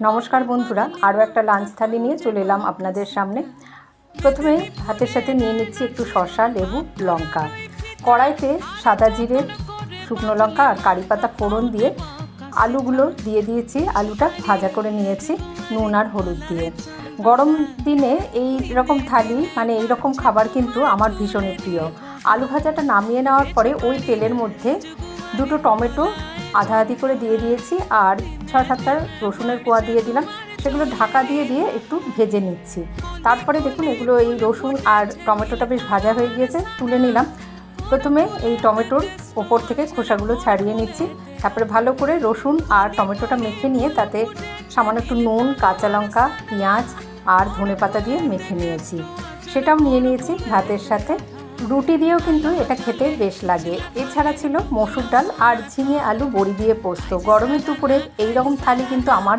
নমস্কার বন্ধুরা, আরও একটা লাঞ্চ থালি নিয়ে চলে এলাম আপনাদের সামনে। প্রথমে ভাতের সাথে নিয়ে নিচ্ছি একটু শসা, লেবু, লঙ্কা। কড়াইতে সাদা জিরে, শুকনো লঙ্কা আর কারি পাতা ফোড়ন দিয়ে আলুগুলো দিয়ে দিয়েছি। আলুটা ভাজা করে নিয়েছি নুন আর হলুদ দিয়ে। গরম দিনে এই রকম থালি এই রকম খাবার কিন্তু আমার ভীষণই প্রিয়। আলু ভাজাটা নামিয়ে নেওয়ার পরে ওই তেলের মধ্যে দুটো টমেটো আধা আধি করে দিয়ে দিয়েছি আর 6-7টা রসুনের কোয়া দিয়ে দিলাম। সেগুলো ঢাকা দিয়ে একটু ভেজে নিচ্ছি। তারপরে দেখুন এগুলো এই রসুন আর টমেটোটা বেশ ভাজা হয়ে গিয়েছে, তুলে নিলাম। প্রথমে এই টমেটোর ওপর থেকে খোসাগুলো ছাড়িয়ে নিচ্ছি। তারপরে ভালো করে রসুন আর টমেটোটা মেখে নিয়ে তাতে সামান্য একটু নুন, কাঁচা লঙ্কা, পেঁয়াজ আর ধনেপাতা দিয়ে মেখে নিয়েছি। সেটাও নিয়ে নিয়েছি ভাতের সাথে। রুটি দিয়েও কিন্তু এটা খেতে বেশ লাগে। এছাড়া ছিল মসুর ডাল আর ঝিঙে আলু বড়ি দিয়ে পোস্ত। গরমের দুপুরে এই রকম থালি কিন্তু আমার